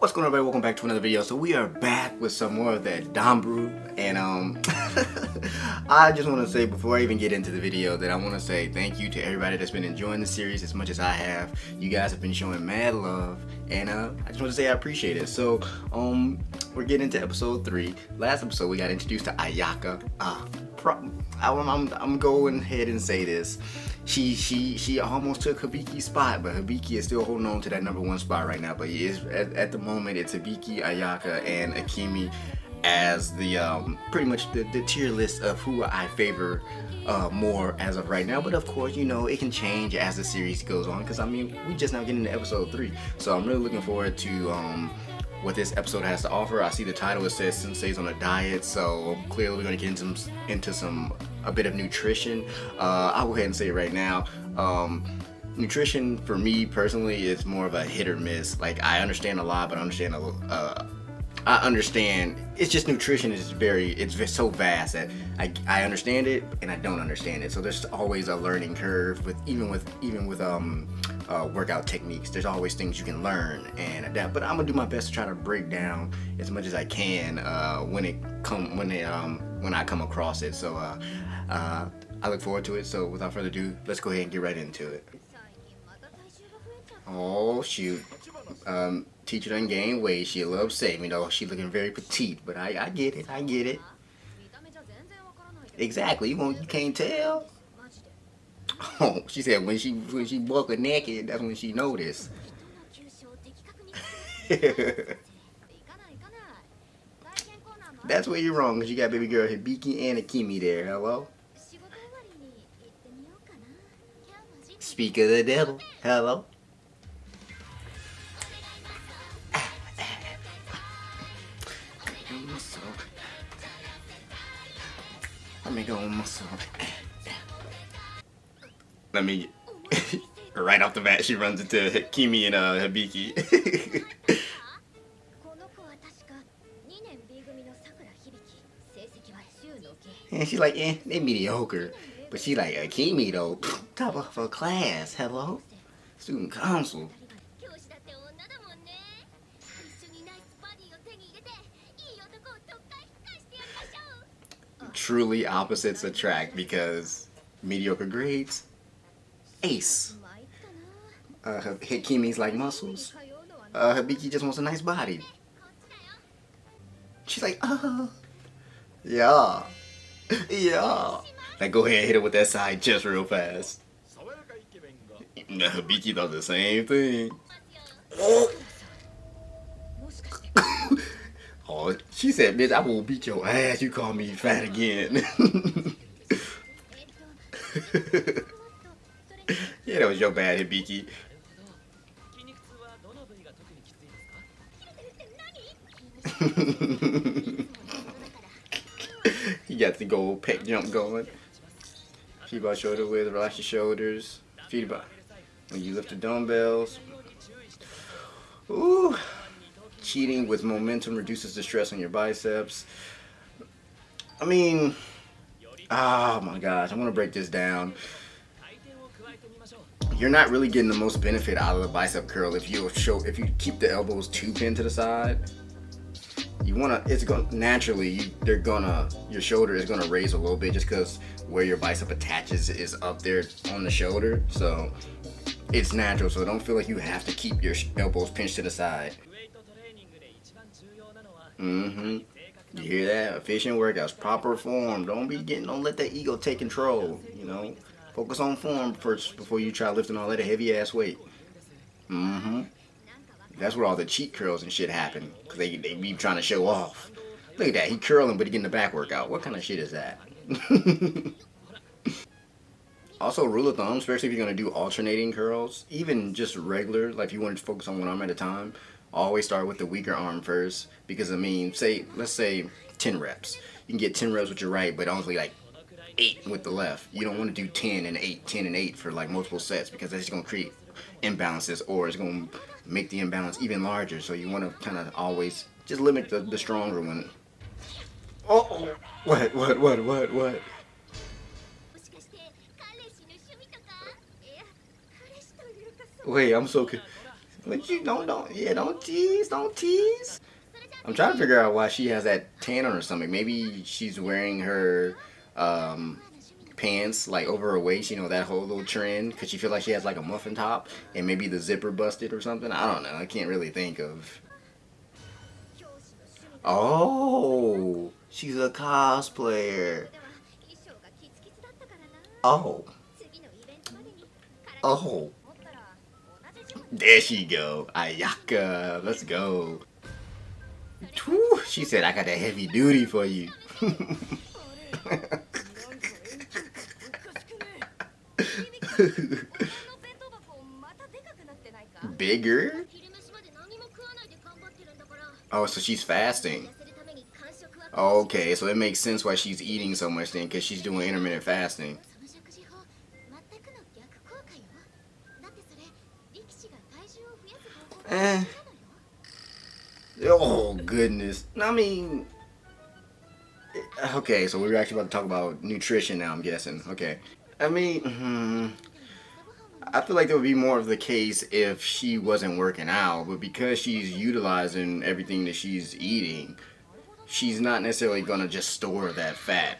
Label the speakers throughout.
Speaker 1: What's going on, everybody? Welcome back to another video. So we are back with some more of that Danberu, and I just want to say before I even get into the video that I want to say thank you to everybody that's been enjoying the series as much as I have. You guys have been showing mad love, and I just want to say I appreciate it. So we're getting into episode 3. Last episode we got introduced to Ayaka. I'm going ahead and say this. She almost took Hibiki's spot, but Hibiki is still holding on to that #1 spot right now. But at the moment, it's Hibiki, Ayaka, and Akemi as the pretty much the tier list of who I favor more as of right now. But of course, you know, it can change as the series goes on, because I mean, we just now getting into episode 3, so I'm really looking forward to what this episode has to offer. I see the title, it says Sensei's on a diet, so clearly we're going to get into a bit of nutrition. I'll go ahead and say it right now. Nutrition for me personally is more of a hit or miss. Like, I understand a lot, but I understand it's just nutrition is it's so vast that I understand it and I don't understand it. So there's always a learning curve even with workout techniques. There's always things you can learn and adapt. But I'm gonna do my best to try to break down as much as I can when I come across it. So I look forward to it. So without further ado, let's go ahead and get right into it. Oh shoot. Teacher done gained weight. She a little upset, you know. She looking very petite, but I get it. I get it. Exactly. You can't tell. Oh, she said when she buckled naked, that's when she noticed. That's where you're wrong, because you got baby girl Hibiki and Akemi there. Hello? Speak of the devil. Hello? Let me go on muscle. Let me right off the bat she runs into Akemi and Hibiki. And she's like, they mediocre. But she like, Akemi though, top of her class. Hello? Student council. Truly opposites attract, because mediocre grades, ace. Akemi's like muscles. Hibiki just wants a nice body. She's like, yeah. Yeah. Like, go ahead and hit her with that side chest real fast. Hibiki does the same thing. Oh, she said, bitch, I will beat your ass. You call me fat again. Yeah, that was your bad, Hibiki. You got the gold pec jump going. Feet by shoulder width, relax your shoulders. Feet by when you lift the dumbbells. Ooh. Cheating with momentum reduces the stress on your biceps. I mean, oh my gosh, I'm gonna break this down. You're not really getting the most benefit out of the bicep curl if you keep the elbows too pinned to the side. Your shoulder is gonna raise a little bit just because where your bicep attaches is up there on the shoulder. So it's natural. So don't feel like you have to keep your elbows pinched to the side. You hear that? Efficient workouts, proper form. Don't let that ego take control. You know, focus on form first before you try lifting all that heavy ass weight. That's where all the cheat curls and shit happen, because they be trying to show off. Look at that, he curling but he getting the back workout. What kind of shit is that? Also, rule of thumb, especially if you're gonna do alternating curls, even just regular, like if you want to focus on one arm at a time, always start with the weaker arm first, because I mean, let's say 10 reps. You can get 10 reps with your right, but only like 8 with the left. You don't want to do 10 and 8, 10 and 8 for like multiple sets, because that's just gonna create imbalances, or it's gonna make the imbalance even larger. So you want to kind of always just limit the stronger one. Oh, what? Wait, I'm so But you don't tease, don't tease. I'm trying to figure out why she has that tan on her stomach. Maybe she's wearing her pants like over her waist, you know, that whole little trend, because she feels like she has like a muffin top and maybe the zipper busted or something. I don't know. I can't really think of. Oh, she's a cosplayer. Oh. Oh. There she go. Ayaka. Let's go. Whew, she said, I got that heavy duty for you. Bigger? Oh, so she's fasting. Okay, so it makes sense why she's eating so much then, because she's doing intermittent fasting. Eh. Oh, goodness. I mean, okay, so we're actually about to talk about nutrition now, I'm guessing. Okay. I mean, I feel like that would be more of the case if she wasn't working out, but because she's utilizing everything that she's eating, she's not necessarily gonna just store that fat.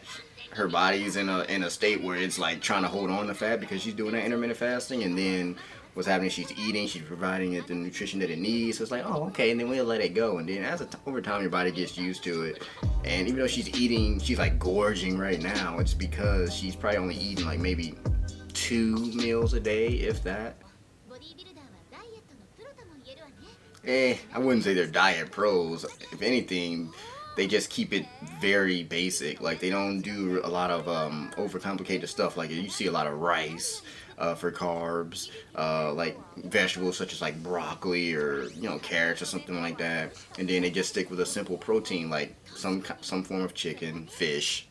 Speaker 1: Her body's in a state where it's like trying to hold on to fat because she's doing that intermittent fasting, and then what's happening? She's eating, she's providing it the nutrition that it needs. So it's like, oh, okay, and then we'll let it go, and then over time your body gets used to it. And even though she's eating, she's like gorging right now. It's because she's probably only eating like maybe 2 meals a day, if that. I wouldn't say they're diet pros. If anything, they just keep it very basic. Like, they don't do a lot of overcomplicated stuff. Like, you see a lot of rice for carbs, like vegetables such as like broccoli or, you know, carrots or something like that. And then they just stick with a simple protein like some form of chicken, fish.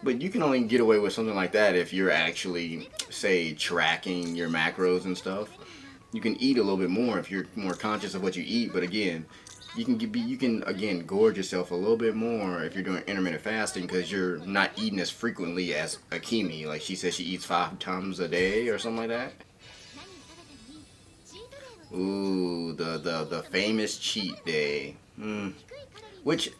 Speaker 1: But you can only get away with something like that if you're actually, say, tracking your macros and stuff. You can eat a little bit more if you're more conscious of what you eat. But again, you can again gorge yourself a little bit more if you're doing intermittent fasting because you're not eating as frequently as Akemi. Like she says, she eats 5 times a day or something like that. Ooh, the famous cheat day. Which,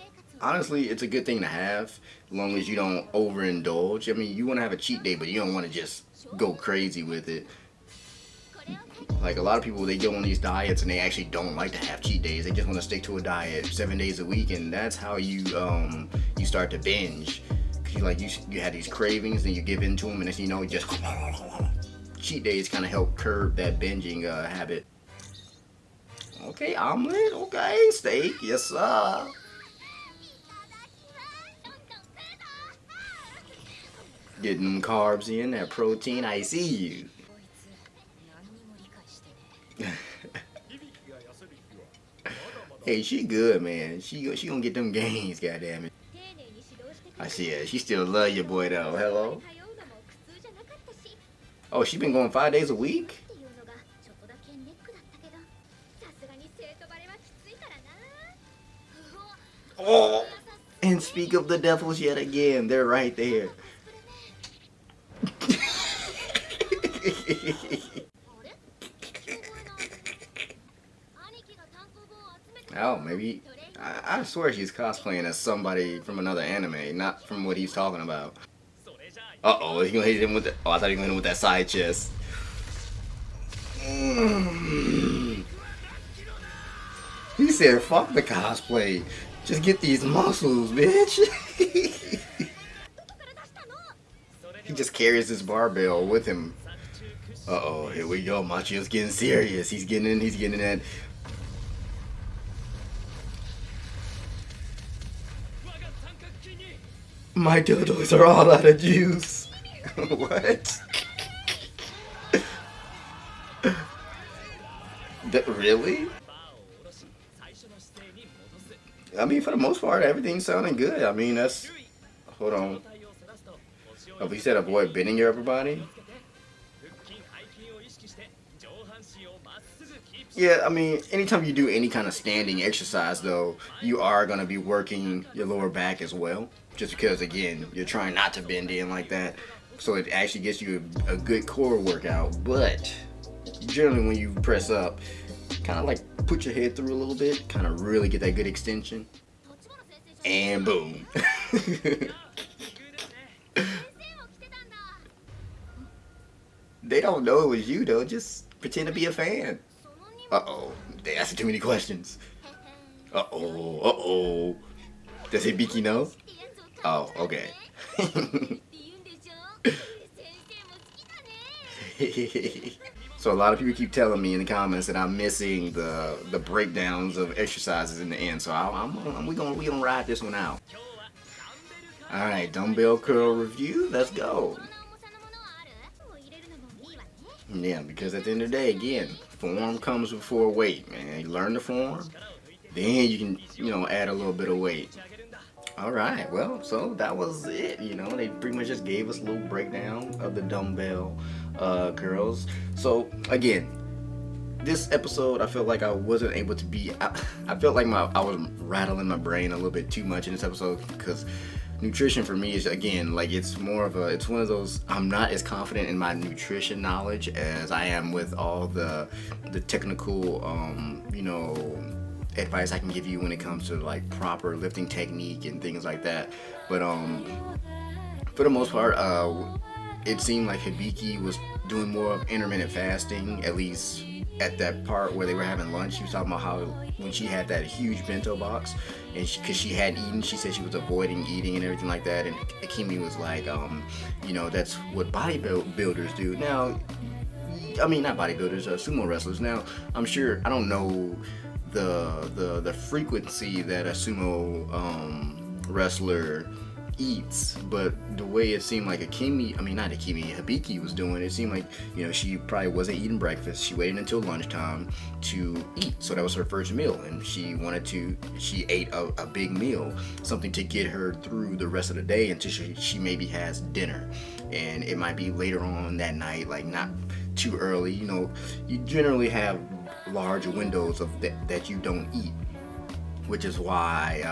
Speaker 1: honestly, it's a good thing to have, as long as you don't overindulge. I mean, you want to have a cheat day, but you don't want to just go crazy with it. Like, a lot of people, they go on these diets and they actually don't like to have cheat days. They just want to stick to a diet 7 days a week, and that's how you start to binge. Cause you had these cravings, and you give into them, and then you know, just cheat days kind of help curb that binging habit. Okay, omelet. Okay, steak. Yes, sir. Getting them carbs in, that protein. I see you. Hey, she good, man. She gonna get them gains, goddammit. I see her. She still love your boy though. Hello. Oh, she been going 5 days a week? Oh, and speak of the devils yet again. They're right there. Oh, maybe. I swear she's cosplaying as somebody from another anime, not from what he's talking about. Uh-oh, he's gonna hit him with the... Oh, I thought he was gonna hit him with that side chest. He said, fuck the cosplay. Just get these muscles, bitch. He just carries this barbell with him. Uh-oh, here we go. Machio's getting serious. He's getting in that... My dildos are all out of juice. What? Really? I mean, for the most part, everything's sounding good. I mean, that's... Hold on. Oh, but you said avoid bending your upper body? Yeah, I mean, anytime you do any kind of standing exercise, though, you are going to be working your lower back as well. Just because, again, you're trying not to bend in like that. so it actually gets you a good core workout. But generally when you press up, kind of like put your head through a little bit, kind of really get that good extension, and boom. They don't know it was you though, just pretend to be a fan. Uh-oh, they asking too many questions. Uh-oh. Does Hibiki know? Oh, okay. So a lot of people keep telling me in the comments that I'm missing the breakdowns of exercises in the end. So we gonna ride this one out. All right, dumbbell curl review. Let's go. Yeah, because at the end of the day, again, form comes before weight, man. You learn the form, then you can, add a little bit of weight. All right, well, so that was it. They pretty much just gave us a little breakdown of the dumbbell curls. So again, this episode, I felt like I wasn't able to be. I felt like I was rattling my brain a little bit too much in this episode because nutrition for me is, again, like it's one of those, I'm not as confident in my nutrition knowledge as I am with all the technical advice I can give you when it comes to like proper lifting technique and things like that. But for the most part, it seemed like Hibiki was doing more of intermittent fasting, at least at that part where they were having lunch. She was talking about how when she had that huge bento box, and because she had eaten, she said she was avoiding eating and everything like that. And Akemi was like, that's what bodybuilders do. Now, I mean, not bodybuilders, sumo wrestlers. Now, I'm sure, I don't know the frequency that a sumo wrestler eats, but the way it seemed like Hibiki was doing, it seemed like, she probably wasn't eating breakfast. She waited until lunchtime to eat. So that was her first meal, and she ate a big meal, something to get her through the rest of the day until she maybe has dinner. And it might be later on that night, like not too early. You generally have large windows of that you don't eat, which is why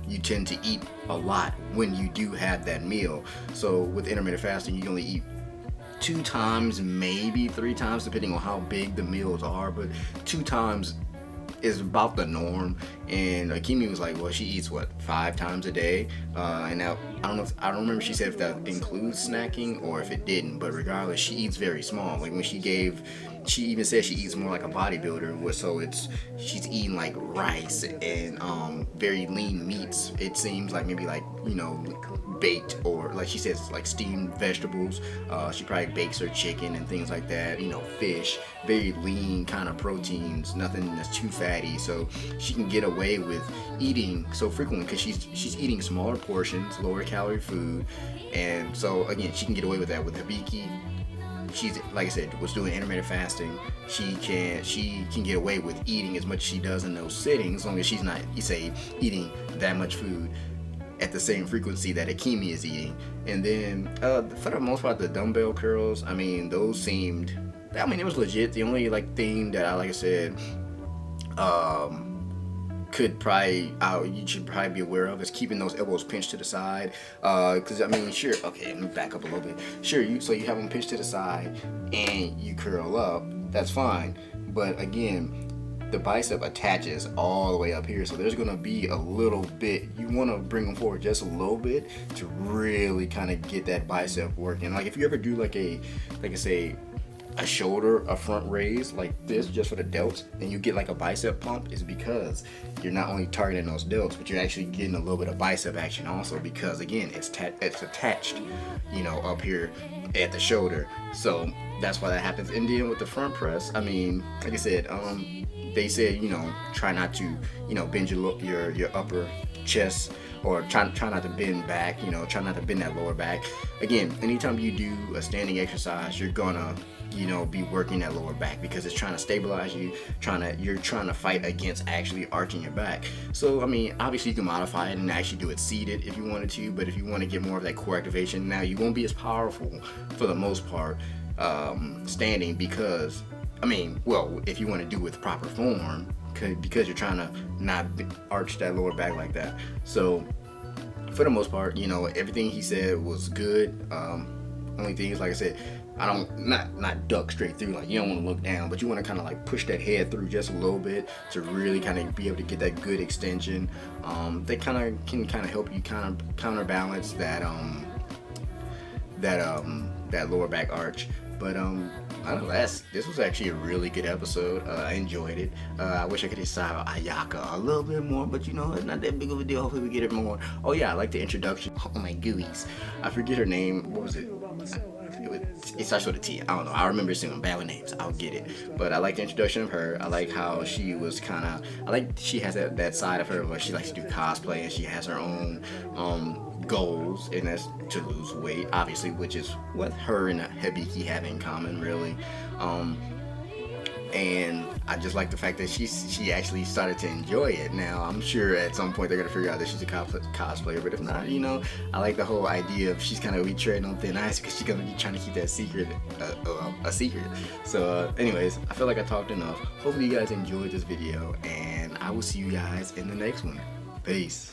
Speaker 1: you tend to eat a lot when you do have that meal. So with intermittent fasting, you only eat 2 times, maybe 3 times, depending on how big the meals are, but 2 times is about the norm. And Akemi was like, well, she eats 5 times a day, and now I don't remember, she said if that includes snacking or if it didn't, but regardless, she eats very small. Like when she even said she eats more like a bodybuilder, so she's eating like rice and very lean meats. It seems like maybe like baked, or like she says like steamed vegetables. She probably bakes her chicken and things like that. Fish, very lean kind of proteins, nothing that's too fatty. So she can get away with eating so frequently because she's eating smaller portions, lower calorie food, and so again she can get away with that. With Hibiki, she's, like I said, was doing intermittent fasting. She can get away with eating as much as she does in those sittings, as long as she's not, eating that much food at the same frequency that Akemi is eating. And then for the most part, the dumbbell curls, those seemed, it was legit. The only thing that like I said, you should probably be aware of is keeping those elbows pinched to the side. Because sure, okay, let me back up a little bit. Sure, so you have them pinched to the side and you curl up, that's fine. But again, the bicep attaches all the way up here, so there's gonna be a little bit. You want to bring them forward just a little bit to really kind of get that bicep working. Like if you ever do like a front raise like this just for the delts, and you get like a bicep pump, is because you're not only targeting those delts, but you're actually getting a little bit of bicep action also, because again it's attached up here at the shoulder. So that's why that happens. And then with the front press, like I said, they said try not to bend your upper chest, or try not to bend back, try not to bend that lower back. Again, anytime you do a standing exercise, you're gonna be working that lower back because it's trying to stabilize you, you're trying to fight against actually arching your back. So obviously you can modify it and actually do it seated if you wanted to, but if you want to get more of that core activation, now you won't be as powerful for the most part standing, because if you want to do it with proper form, because you're trying to not arch that lower back like that. So for the most part, everything he said was good. Only thing is, like I said, I don't not duck straight through. Like, you don't want to look down, but you want to kind of like push that head through just a little bit to really kind of be able to get that good extension. They kind of can help you kind of counterbalance that that lower back arch. But I don't know, this was actually a really good episode. I enjoyed it. I wish I could decide Ayaka a little bit more, but you know, it's not that big of a deal. Hopefully we get it more. Oh yeah, I like the introduction. Oh my gooeyes. I forget her name. What was it? It starts with a T. I don't know. I remember seeing bad with names. I'll get it. But I like the introduction of her. I like how she was I like she has that side of her where she likes to do cosplay and she has her own goals, and that's to lose weight, obviously, which is what her and Hibiki have in common, really. And I just like the fact that she actually started to enjoy it. Now, I'm sure at some point they're gonna figure out that she's a cosplayer, but if not, you know, I like the whole idea of she's kind of treading on thin ice because she's gonna be trying to keep that secret a secret. So, anyways, I feel like I talked enough. Hopefully, you guys enjoyed this video, and I will see you guys in the next one. Peace.